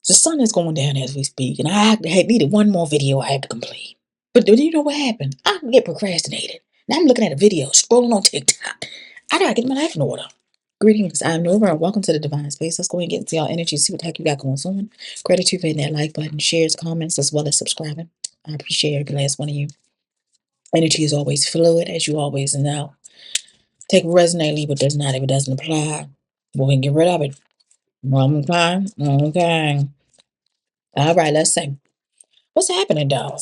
The sun is going down as we speak, and I had needed one more video I had to complete. But do you know what happened? I get procrastinated. Now I'm looking at a video, scrolling on TikTok. I gotta get my life in order. Greetings, I'm Nova, and welcome to the Divine Space. Let's go and get into your energy, see what the heck you got going on. Gratitude for hitting that like button, shares, comments, as well as subscribing. I appreciate every last one of you. Energy is always fluid, as you always know. Take what resonate, leave what does not. If it doesn't apply, we can get rid of it. Okay, okay. All right, let's see. What's happening, though?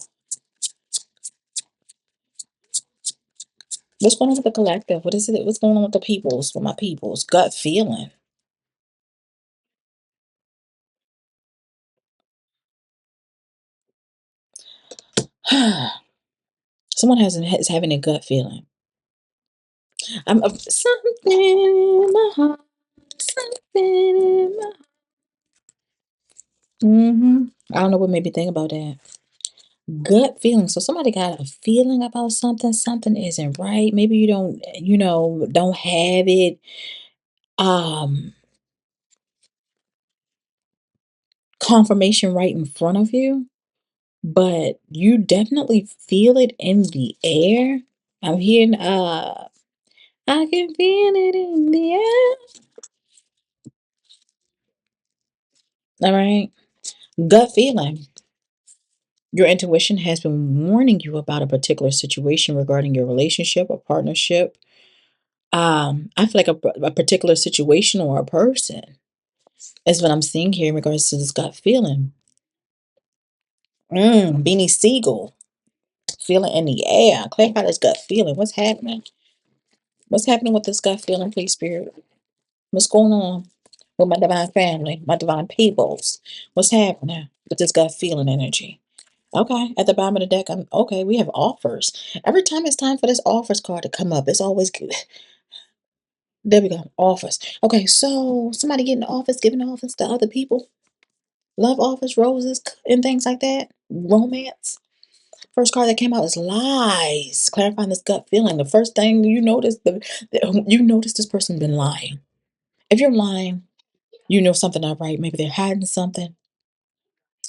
What's going on with the collective? What is it? What's going on with the peoples? With my peoples? Gut feeling. Someone is having a gut feeling. Something in my heart. Something in my. I don't know what made me think about that. Gut feeling. So somebody got a feeling about something. Something isn't right. Maybe you don't. Don't have it. Um, Confirmation right in front of you, but you definitely feel it in the air. I'm hearing I can feel it in the air. All right. Gut feeling. Your intuition has been warning you about a particular situation regarding your relationship or partnership. I feel like a particular situation or a person is what I'm seeing here in regards to this gut feeling. Beanie Siegel. Feeling in the air. Clarify this gut feeling. What's happening? What's happening with this gut feeling, please, Spirit? What's going on with my divine family, my divine peoples? What's happening with this gut feeling energy? Okay, at the bottom of the deck, I'm okay. We have offers. Every time it's time for this offers card to come up, it's always good. There we go, offers. Okay, so somebody getting offers, giving offers to other people, love offers, roses, and things like that. Romance. First card that came out is lies. Clarifying this gut feeling. The first thing you notice, you notice this person been lying. If you're lying, you know something not right. Maybe they're hiding something.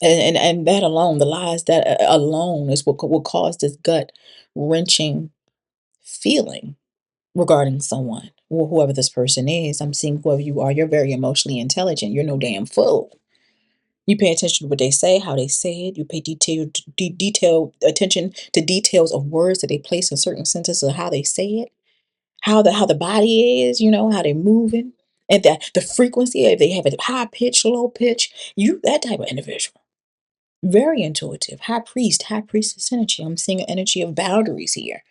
And that alone, the lies that alone is what will cause this gut wrenching feeling regarding someone or whoever this person is. I'm seeing whoever you are, you're very emotionally intelligent. You're no damn fool. You pay attention to what they say, how they say it. You pay detailed attention to details of words that they place in certain sentences, or how they say it, how the body is, how they're moving, and the frequency. If they have a high pitch, low pitch, you that type of individual. Very intuitive. High priest, high priestess energy. I'm seeing an energy of boundaries here.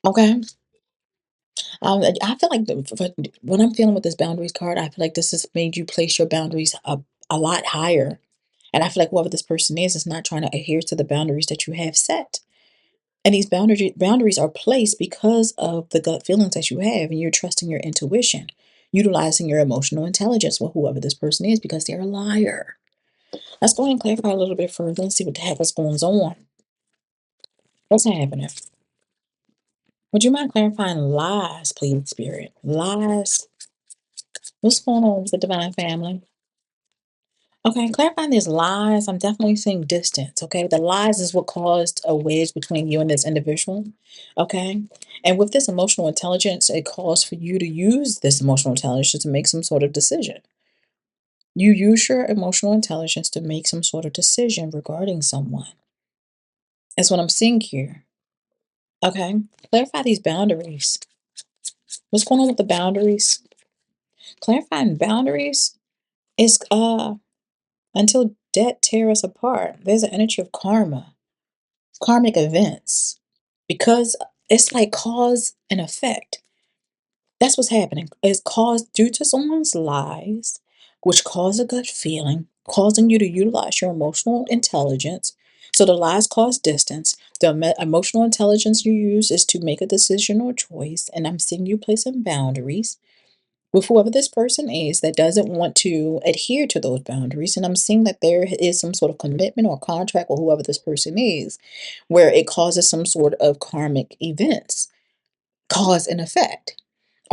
Okay. I feel like when I'm feeling with this boundaries card, I feel like this has made you place your boundaries a lot higher. And I feel like whoever this person is not trying to adhere to the boundaries that you have set. And these boundaries are placed because of the gut feelings that you have, and you're trusting your intuition, utilizing your emotional intelligence with whoever this person is because they're a liar. Let's go ahead and clarify a little bit further and see what the heck is going on. What's happening? Would you mind clarifying lies, please, Spirit? Lies. What's going on with the divine family? Okay, clarifying these lies, I'm definitely seeing distance. Okay, the lies is what caused a wedge between you and this individual. Okay, and with this emotional intelligence, it calls for you to use this emotional intelligence to make some sort of decision. You use your emotional intelligence to make some sort of decision regarding someone. That's what I'm seeing here. Okay, clarify these boundaries. What's going on with the boundaries? Clarifying boundaries is until death tear us apart. There's an energy of karma, karmic events, because it's like cause and effect. That's what's happening. It's caused due to someone's lies, which cause a gut feeling, causing you to utilize your emotional intelligence. So the lies cause distance. The emotional intelligence you use is to make a decision or choice. And I'm seeing you placing boundaries with whoever this person is that doesn't want to adhere to those boundaries. And I'm seeing that there is some sort of commitment or contract with whoever this person is, where it causes some sort of karmic events, cause and effect.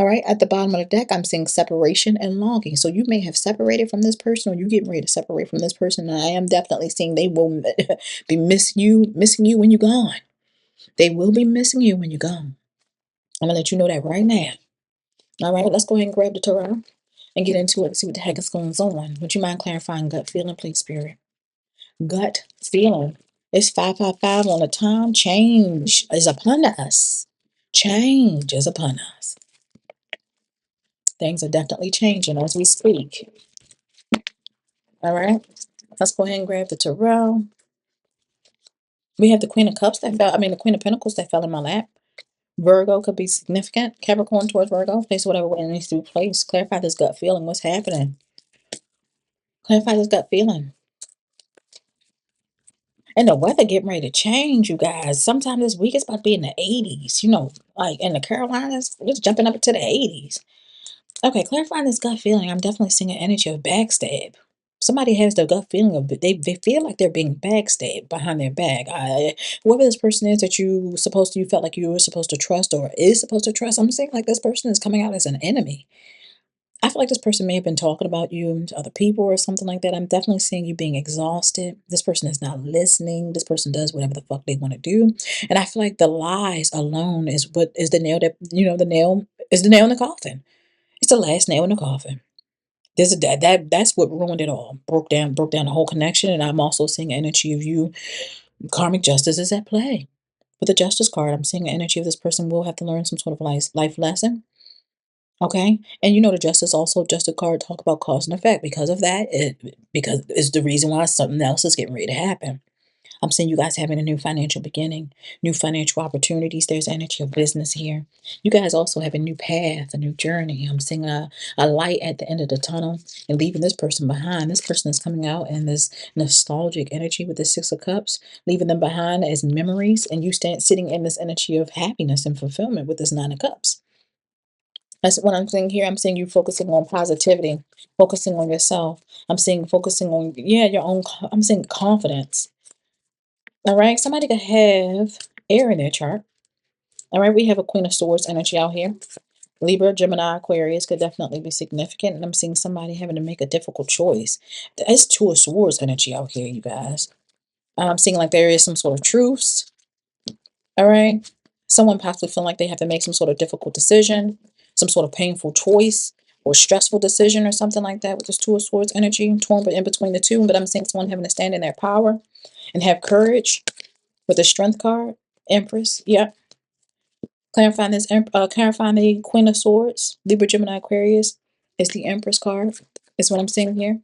All right, at the bottom of the deck, I'm seeing separation and longing. So you may have separated from this person, or you getting ready to separate from this person. And I am definitely seeing they will be missing you when you're gone. They will be missing you when you're gone. I'm gonna let you know that right now. All right, let's go ahead and grab the tarot and get into it. See what the heck is going on. Would you mind clarifying gut feeling, please, Spirit? Gut feeling. It's 555 on the time. Change is upon us. Change is upon us. Things are definitely changing as we speak. All right. Let's go ahead and grab the tarot. We have the Queen of Cups that fell, the Queen of Pentacles that fell in my lap. Virgo could be significant. Capricorn towards Virgo. Place whatever way it needs to be placed. Clarify this gut feeling. What's happening? Clarify this gut feeling. And the weather getting ready to change, you guys. Sometime this week it's about to be in the 80s. Like in the Carolinas, it's jumping up to the 80s. Okay, clarifying this gut feeling. I'm definitely seeing an energy of backstab. Somebody has the gut feeling of they feel like they're being backstabbed behind their back. Whoever this person is that you felt like you were supposed to trust or is supposed to trust, I'm saying like this person is coming out as an enemy. I feel like this person may have been talking about you to other people or something like that. I'm definitely seeing you being exhausted. This person is not listening. This person does whatever the fuck they want to do. And I feel like the lies alone is what is the nail that, the nail is the nail in the coffin. It's the last nail in the coffin. That's what ruined it all. Broke down the whole connection. And I'm also seeing energy of you. Karmic justice is at play. With the justice card, I'm seeing the energy of this person will have to learn some sort of life lesson. Okay. And the justice also justice card talk about cause and effect. Because of that, because it's the reason why something else is getting ready to happen. I'm seeing you guys having a new financial beginning, new financial opportunities. There's energy of business here. You guys also have a new path, a new journey. I'm seeing a light at the end of the tunnel and leaving this person behind. This person is coming out in this nostalgic energy with the Six of Cups, leaving them behind as memories. And you stand sitting in this energy of happiness and fulfillment with this Nine of Cups. That's what I'm seeing here. I'm seeing you focusing on positivity, focusing on yourself. I'm seeing focusing on, your own. I'm seeing confidence. All right. Somebody could have air in their chart. All right. We have a Queen of Swords energy out here. Libra, Gemini, Aquarius could definitely be significant. And I'm seeing somebody having to make a difficult choice. There's Two of Swords energy out here, you guys. I'm seeing like there is some sort of truce. All right. Someone possibly feeling like they have to make some sort of difficult decision, some sort of painful choice or stressful decision or something like that with this Two of Swords energy, torn but in between the two. But I'm seeing someone having to stand in their power and have courage with the Strength card. Empress. Yep. Clarifying the Queen of Swords. Libra, Gemini, Aquarius is the Empress card. Is what I'm seeing here.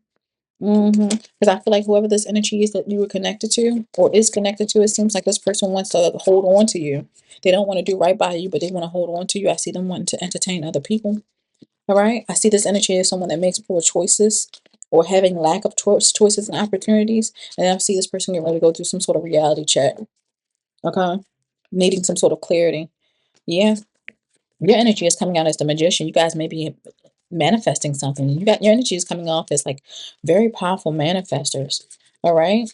Because I feel like whoever this energy is that you were connected to or is connected to, it seems like this person wants to hold on to you. They don't want to do right by you, but they want to hold on to you. I see them wanting to entertain other people. All right. I see this energy as someone that makes poor choices or having lack of choices and opportunities. And I see this person getting ready to go through some sort of reality check. Okay. Needing some sort of clarity. Yeah. Your energy is coming out as the Magician. You guys may be manifesting something. Your energy is coming off as like very powerful manifestors. All right.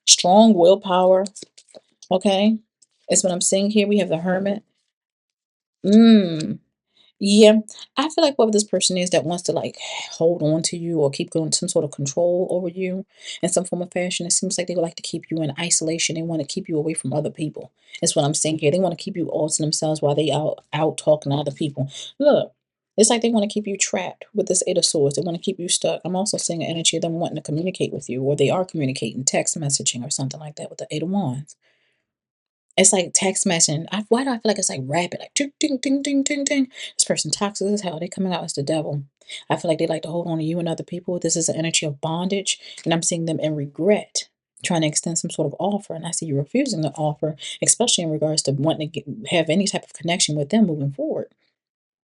Strong willpower. Okay. That's what I'm seeing here. We have the Hermit. Mm. Yeah, I feel like whoever this person is that wants to like hold on to you or keep going some sort of control over you in some form of fashion, it seems like they would like to keep you in isolation. They want to keep you away from other people. That's what I'm saying here. They want to keep you all to themselves while they out talking to other people. Look, it's like they want to keep you trapped with this Eight of Swords. They want to keep you stuck. I'm also seeing an energy of them wanting to communicate with you, or they are communicating, text messaging or something like that with the Eight of Wands. It's like text messaging. Why do I feel like it's like rapid? Like ding, ding, ding, ding, ding, ding. This person toxic as hell. They coming out as the devil. I feel like they like to hold on to you and other people. This is an energy of bondage. And I'm seeing them in regret, trying to extend some sort of offer. And I see you refusing the offer, especially in regards to wanting to have any type of connection with them moving forward.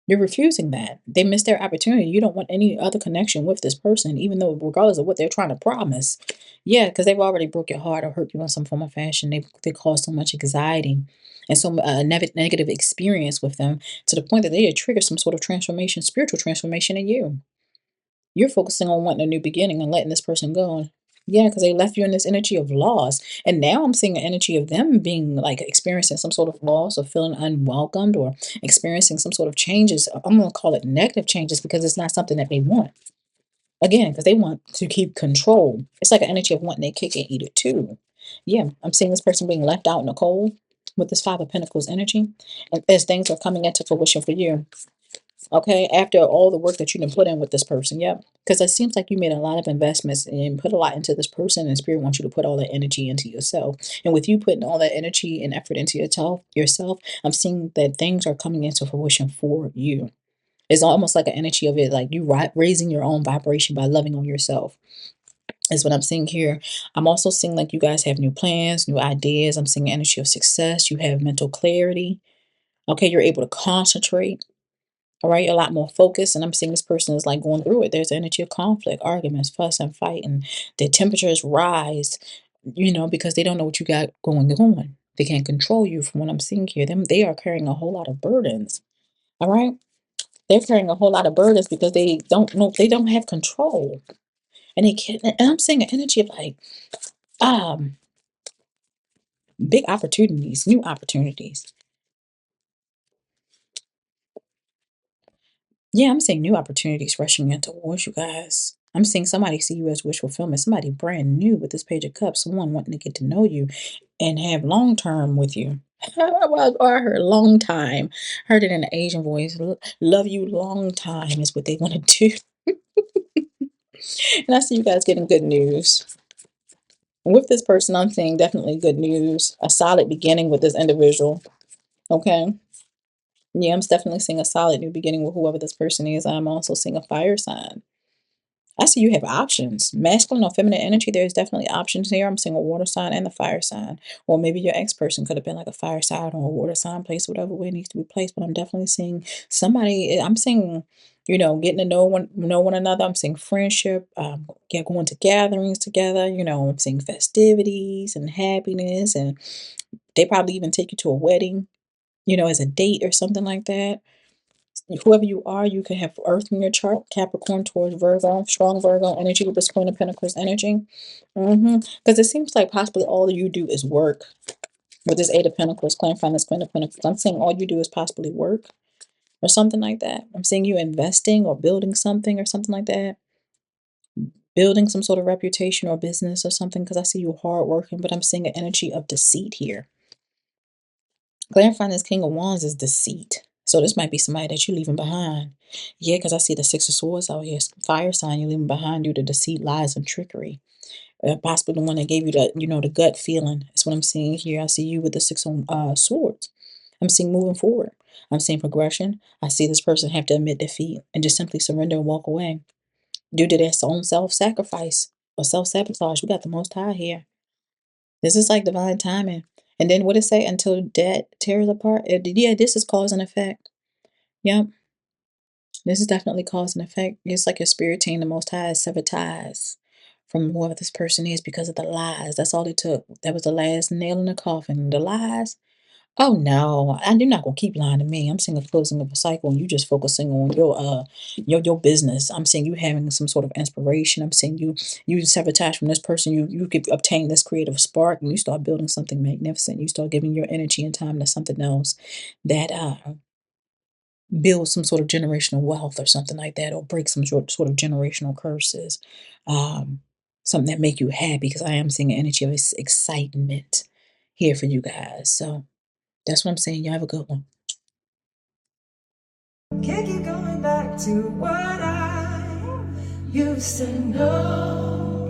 You're refusing that. They missed their opportunity. You don't want any other connection with this person, even though regardless of what they're trying to promise. Yeah, because they've already broke your heart or hurt you in some form of fashion. They caused so much anxiety and so negative experience with them to the point that they had triggered some sort of transformation, spiritual transformation in you. You're focusing on wanting a new beginning and letting this person go. Yeah, because they left you in this energy of loss. And now I'm seeing an energy of them being like experiencing some sort of loss or feeling unwelcomed or experiencing some sort of changes. I'm going to call it negative changes because it's not something that they want. Again, because they want to keep control. It's like an energy of wanting their cake and eat it too. Yeah, I'm seeing this person being left out in the cold with this Five of Pentacles energy. And as things are coming into fruition for you. Okay, after all the work that you done put in with this person, yep. Because it seems like you made a lot of investments and put a lot into this person, and Spirit wants you to put all that energy into yourself. And with you putting all that energy and effort into yourself, I'm seeing that things are coming into fruition for you. It's almost like an energy of it, like you raising your own vibration by loving on yourself. Is what I'm seeing here. I'm also seeing like you guys have new plans, new ideas. I'm seeing energy of success. You have mental clarity. Okay, you're able to concentrate. All right, a lot more focus. And I'm seeing this person is like going through it. There's energy of conflict, arguments, fuss, and fight, and their temperatures rise, because they don't know what you got going on. They can't control you from what I'm seeing here. They are carrying a whole lot of burdens. All right. They're carrying a whole lot of burdens because they don't know, they don't have control. And they can't, and I'm seeing an energy of like um big opportunities, new opportunities. Yeah, I'm seeing new opportunities rushing in towards you guys. I'm seeing somebody see you as wish fulfillment, somebody brand new with this Page of Cups, someone wanting to get to know you and have long term with you. Well, or I heard long time. Heard it in an Asian voice. Love you long time is what they want to do. And I see you guys getting good news. With this person, I'm seeing definitely good news. A solid beginning with this individual. Okay. Yeah, I'm definitely seeing a solid new beginning with whoever this person is. I'm also seeing a fire sign. I see you have options. Masculine or feminine energy, there's definitely options here. I'm seeing a water sign and a fire sign. Or maybe your ex person could have been like a fire sign or a water sign placed, whatever way it needs to be placed. But I'm definitely seeing somebody, I'm seeing, getting to know one another. I'm seeing friendship, going to gatherings together, I'm seeing festivities and happiness. And they probably even take you to a wedding, as a date or something like that. Whoever you are, you can have Earth in your chart, Capricorn towards Virgo, strong Virgo energy with this Queen of Pentacles energy. Because it seems like possibly all you do is work. With this Eight of Pentacles, clarifying this Queen of Pentacles, I'm saying all you do is possibly work or something like that. I'm seeing you investing or building something or something like that. Building some sort of reputation or business or something because I see you hardworking, but I'm seeing an energy of deceit here. Clarifying this King of Wands is deceit. So this might be somebody that you're leaving behind. Yeah, because I see the Six of Swords out here. Fire sign you're leaving behind due to deceit, lies, and trickery. Possibly the one that gave you the gut feeling. That's what I'm seeing here. I see you with the Six of Swords. I'm seeing moving forward. I'm seeing progression. I see this person have to admit defeat and just simply surrender and walk away due to their own self-sacrifice or self-sabotage. We got the Most High here. This is like divine timing. And then what it say? Until death tears apart. Yeah, this is cause and effect. Yep. This is definitely cause and effect. It's like your spirit team, the Most High, severed ties from whoever this person is because of the lies. That's all it took. That was the last nail in the coffin. The lies. Oh no, you're not gonna keep lying to me. I'm seeing a closing of a cycle, and you just focusing on your business. I'm seeing you having some sort of inspiration. I'm seeing you sabotage from this person. You could obtain this creative spark, and you start building something magnificent. You start giving your energy and time to something else that builds some sort of generational wealth or something like that, or break some sort of generational curses. Um, Something that make you happy because I am seeing an energy of excitement here for you guys. So. That's what I'm saying. Y'all have a good one. Can't keep going back to what I used to know.